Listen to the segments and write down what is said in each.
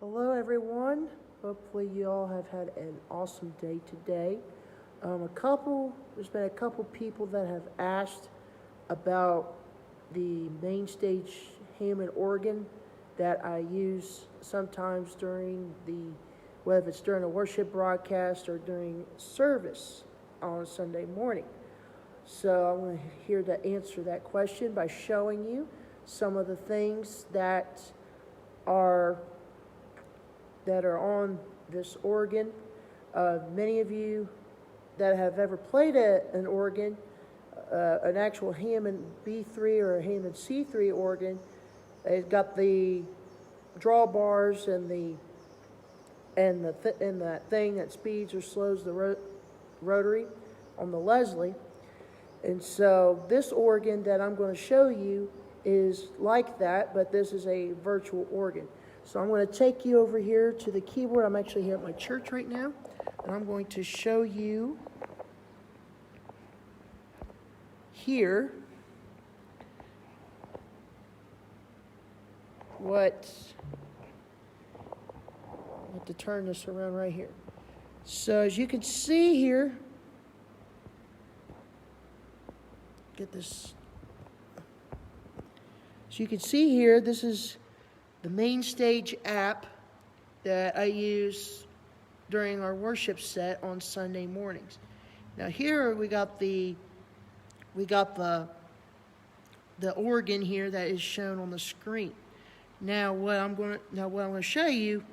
Hello everyone. Hopefully you all have had an awesome day today. There's been a couple people that have asked about the MainStage Hammond organ that I use sometimes whether it's during a worship broadcast or during service on Sunday morning. So I'm going to answer that question by showing you some of the things that are on this organ. Many of you that have ever played an organ, an actual Hammond B3 or a Hammond C3 organ, it's got the drawbars and that thing that speeds or slows the rotary on the Leslie. And so this organ that I'm going to show you is like that, but this is a virtual organ. So I'm going to take you over here to the keyboard. I'm actually here at my church right now, and I'm going to show you here I have to turn this around right here. So as you can see here, this is the MainStage app that I use during our worship set on Sunday mornings. Now here we got the organ here that is shown on the screen. Now what I'm going to show you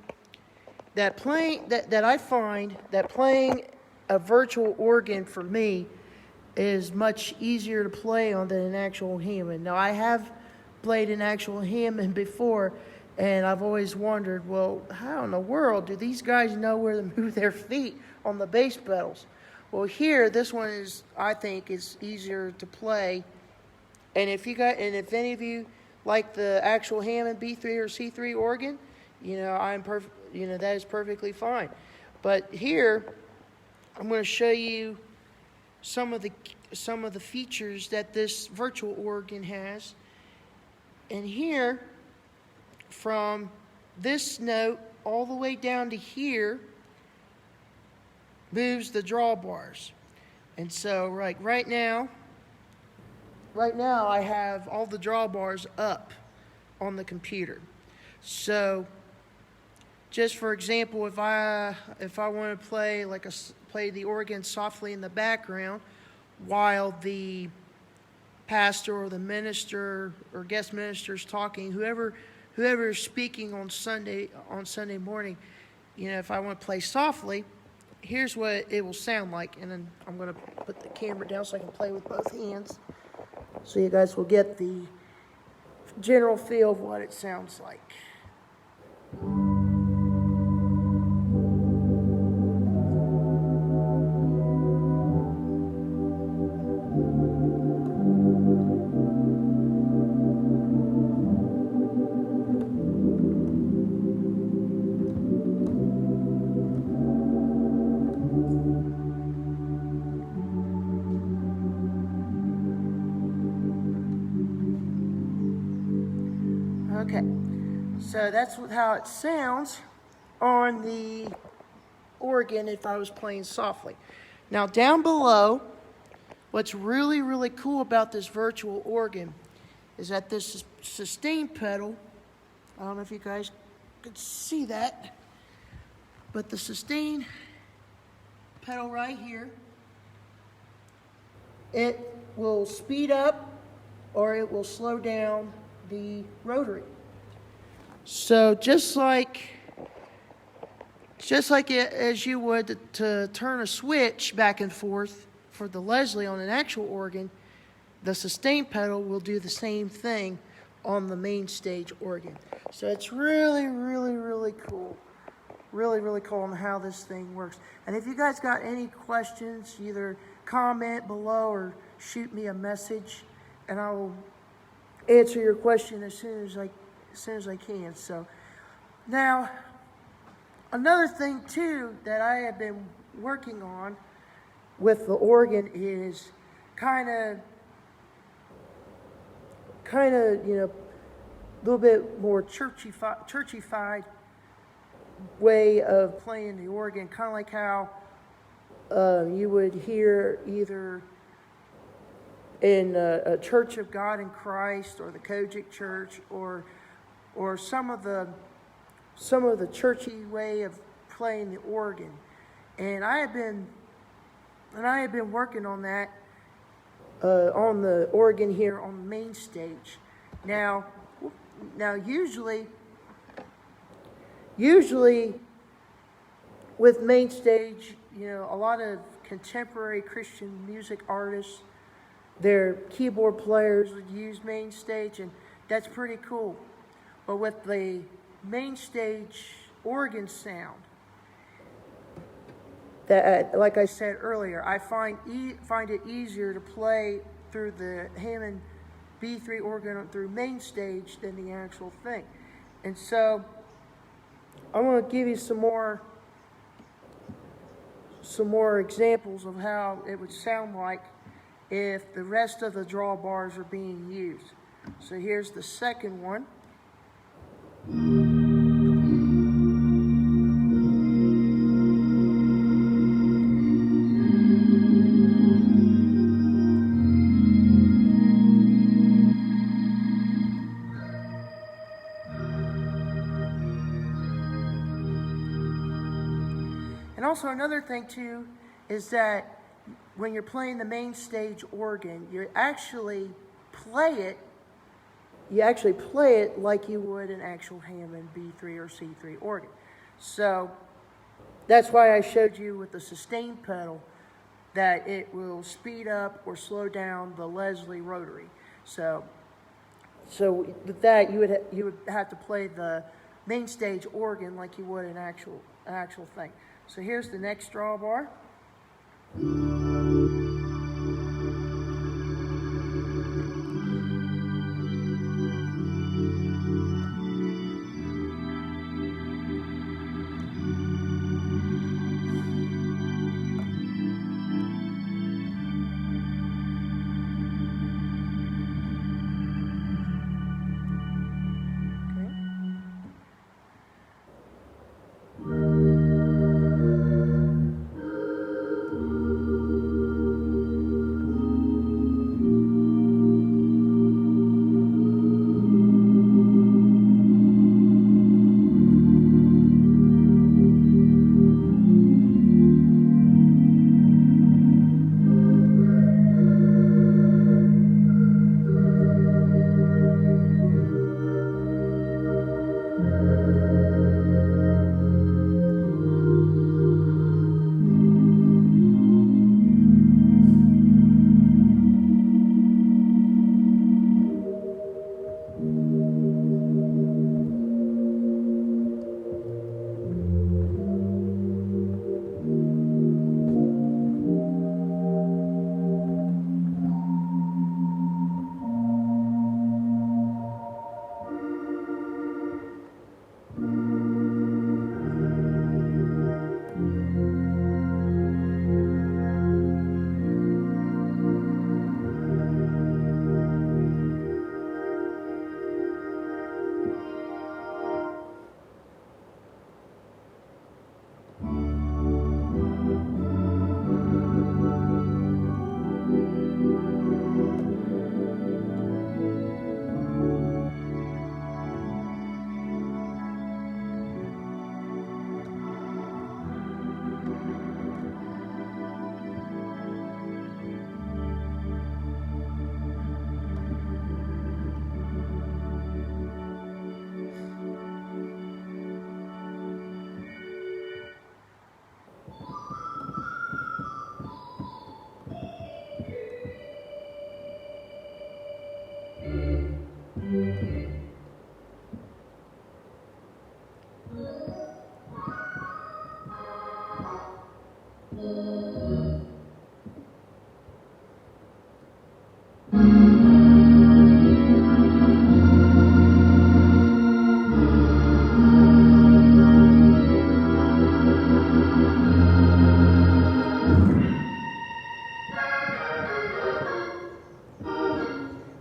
that I find that playing a virtual organ for me is much easier to play on than an actual Hammond. Now I have played an actual Hammond before, and I've always wondered, well, how in the world do these guys know where to move their feet on the bass pedals? Well, here, this one I think is easier to play. And if any of you like the actual Hammond B3 or C3 organ, that is perfectly fine. But here, I'm going to show you some of the features that this virtual organ has. And here, from this note all the way down to here, moves the drawbars. And so right now I have all the drawbars up on the computer. So just for example, if I want to play the organ softly in the background while the pastor or the minister or guest minister is talking, whoever is speaking on Sunday morning, if I want to play softly, here's what it will sound like. And then I'm going to put the camera down so I can play with both hands, so you guys will get the general feel of what it sounds like. Okay, so that's how it sounds on the organ if I was playing softly. Now down below, what's really, really cool about this virtual organ is that this sustain pedal, I don't know if you guys could see that, but the sustain pedal right here, it will speed up or it will slow down the rotary. So just like as you would to turn a switch back and forth for the Leslie on an actual organ, the sustain pedal will do the same thing on the MainStage organ. So it's really, really, really cool. Really, really cool on how this thing works. And if you guys got any questions, either comment below or shoot me a message, and I will answer your question as soon as I can. So now, another thing too that I have been working on with the organ is kind of a little bit more churchified way of playing the organ, kind of like how you would hear either in a Church of God in Christ or the Kojic Church or some of the churchy way of playing the organ. And I have been working on that on the organ here on the MainStage. Now usually with MainStage, a lot of contemporary Christian music artists, their keyboard players would use MainStage, and that's pretty cool. But with the MainStage organ sound, that, like I said earlier, I find it easier to play through the Hammond B3 organ through MainStage than the actual thing. And so I want to give you some more examples of how it would sound like if the rest of the drawbars are being used. So here's the second one. And also another thing too is that when you're playing the MainStage organ, you actually play it like you would an actual Hammond B3 or C3 organ. So that's why I showed you with the sustain pedal that it will speed up or slow down the Leslie rotary. So with that, you would have to play the MainStage organ like you would an actual thing. So here's the next drawbar.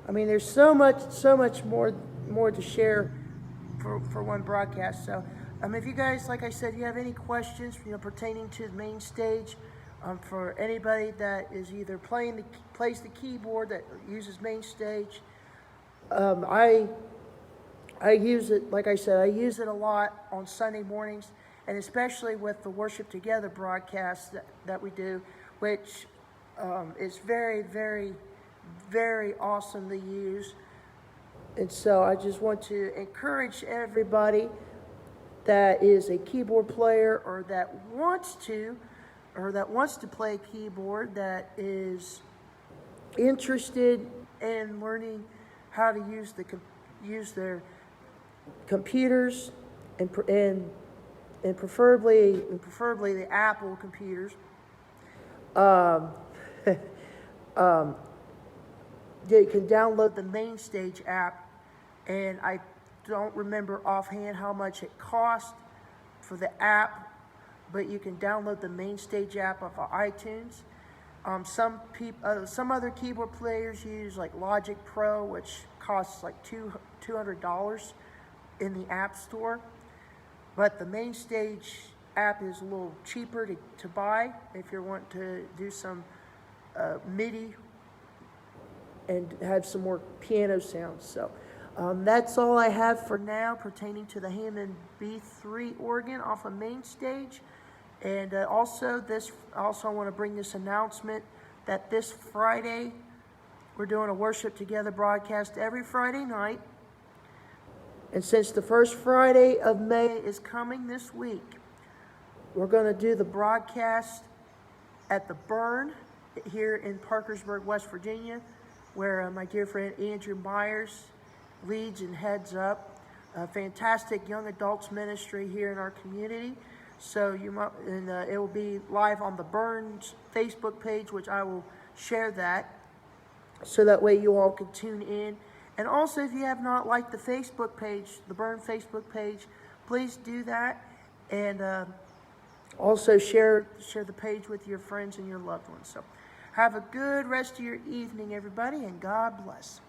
I mean, there's so much more to share for one broadcast. So If you guys, like I said, you have any questions, pertaining to the main stage, for anybody that is either plays the keyboard that uses MainStage, I use it, like I said, I use it a lot on Sunday mornings, and especially with the Worship Together broadcast that we do, which is very, very, very awesome to use. And so I just want to encourage everybody that is a keyboard player or that wants to play keyboard, that is interested in learning how to use their computers and preferably the Apple computers. You can download the MainStage app, and I don't remember offhand how much it cost for the app, but you can download the MainStage app off of iTunes. Some other keyboard players use like Logic Pro, which costs like $200 in the App Store. But the MainStage app is a little cheaper to buy if you want to do some MIDI and have some more piano sounds. So that's all I have for now pertaining to the Hammond B3 organ off of MainStage. And also I want to bring this announcement that this Friday we're doing a Worship Together broadcast every Friday night. And since the first Friday of May is coming this week, we're going to do the broadcast at the Burn here in Parkersburg, West Virginia, where my dear friend Andrew Myers leads and heads up a fantastic young adults ministry here in our community. So it will be live on the Burns Facebook page, which I will share that, so that way you all can tune in. And also, if you have not liked the Facebook page, the Burn Facebook page, please do that, and also share the page with your friends and your loved ones. So have a good rest of your evening, everybody, and God bless.